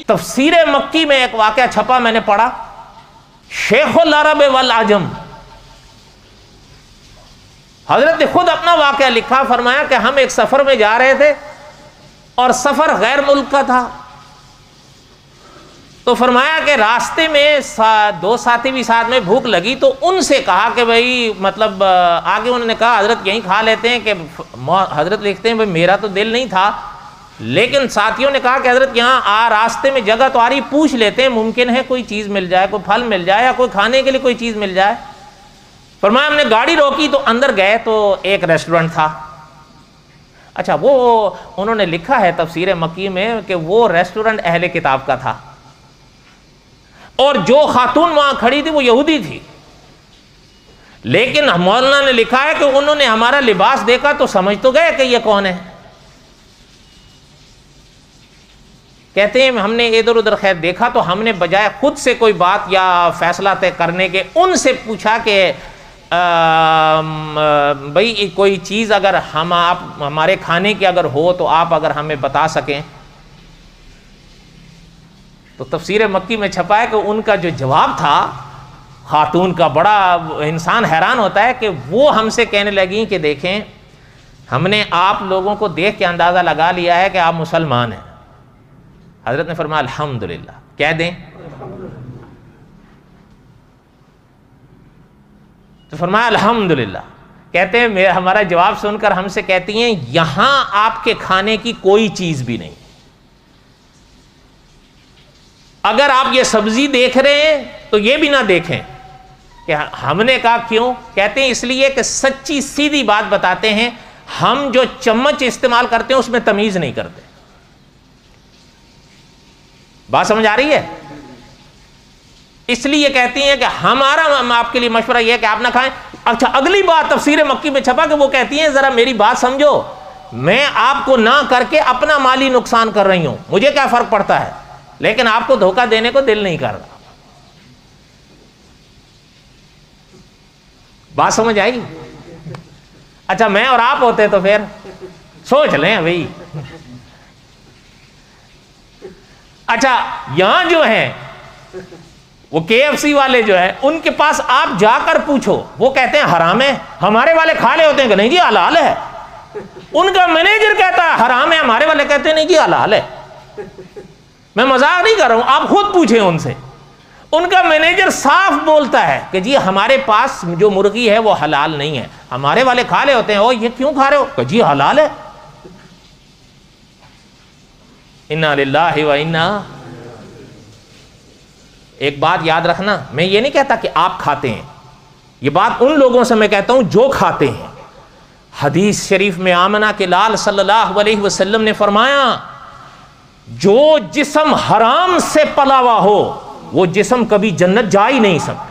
तफसीर मक्की में एक वाक़या छपा, मैंने पढ़ा। शेखुल अरब वल आजम, हजरत ने खुद अपना वाक़या लिखा, फरमाया कि हम एक सफ़र में जा रहे थे और सफ़र गैर मुल्क का था। तो फरमाया कि रास्ते में दो साथी भी साथ में भूख लगी, तो उनसे कहा कि भाई मतलब आगे उन्होंने कहा हजरत यहीं खा लेते हैं। कि हजरत लिखते हैं भाई मेरा तो दिल नहीं था, लेकिन साथियों ने कहा कि हजरत यहाँ रास्ते में जगह तो आ रही, पूछ लेते हैं, मुमकिन है कोई चीज़ मिल जाए, कोई फल मिल जाए या कोई खाने के लिए कोई चीज़ मिल जाए। फरमाया हमने गाड़ी रोकी तो अंदर गए तो एक रेस्टोरेंट था। अच्छा, वो उन्होंने लिखा है तफसीर मक्की में कि वो रेस्टोरेंट अहले किताब का था और जो खातून वहां खड़ी थी वो यहूदी थी, लेकिन मौलाना ने लिखा है कि उन्होंने हमारा लिबास देखा तो समझ तो गए कि ये कौन है। कहते हैं हमने इधर उधर खैर देखा तो हमने बजाय खुद से कोई बात या फैसला तय करने के उनसे पूछा कि भाई कोई चीज़ अगर आप हमारे खाने की अगर हो तो आप अगर हमें बता सकें। तो तफसीर मक्की में छपा है कि उनका जो जवाब था खातून का, बड़ा इंसान हैरान होता है कि वो हमसे कहने लगी कि देखें हमने आप लोगों को देख के अंदाज़ा लगा लिया है कि आप मुसलमान हैं। हजरत ने फरमाया अल्हम्दुलिल्लाह, कह दें। तो फरमाया अल्हम्दुलिल्लाह। कहते हैं हमारा जवाब सुनकर हमसे कहती हैं यहां आपके खाने की कोई चीज भी नहीं, अगर आप ये सब्जी देख रहे हैं तो ये भी ना देखें। कि हमने कहा क्यों? कहते हैं इसलिए कि सच्ची सीधी बात बताते हैं, हम जो चम्मच इस्तेमाल करते हैं उसमें तमीज नहीं करते। बात समझ आ रही है? इसलिए कहती हैं कि हमारा आपके लिए मशवरा यह है कि आप ना खाएं। अच्छा, अगली बात तफसीर मक्की में छपा कि वो कहती हैं जरा मेरी बात समझो, मैं आपको ना करके अपना माली नुकसान कर रही हूं, मुझे क्या फर्क पड़ता है, लेकिन आपको धोखा देने को दिल नहीं कर रहा। बात समझ आई? अच्छा, मैं और आप होते तो फिर सोच लें भाई। अच्छा, यहां जो है वो KFC वाले जो है उनके पास आप जाकर पूछो, वो कहते हैं हराम है, हमारे वाले खा ले होते हैं कि नहीं जी हलाल है। उनका मैनेजर कहता है हराम है, हमारे वाले कहते हैं नहीं जी हलाल है। मैं मजाक नहीं कर रहा हूं, आप खुद पूछें उनसे। उनका मैनेजर साफ बोलता है कि जी हमारे पास जो मुर्गी है वो हलाल नहीं है, हमारे वाले खा ले होते हैं। ओ ये क्यों खा रहे हो? कि जी हलाल है। इन्ना लिल्लाहि व इन्ना। एक बात याद रखना, मैं ये नहीं कहता कि आप खाते हैं, ये बात उन लोगों से मैं कहता हूं जो खाते हैं। हदीस शरीफ में आमना के लाल सल्लल्लाहु अलैहि वसल्लम ने फरमाया जो जिस्म हराम से पला हुआ हो वो जिस्म कभी जन्नत जा ही नहीं सकता।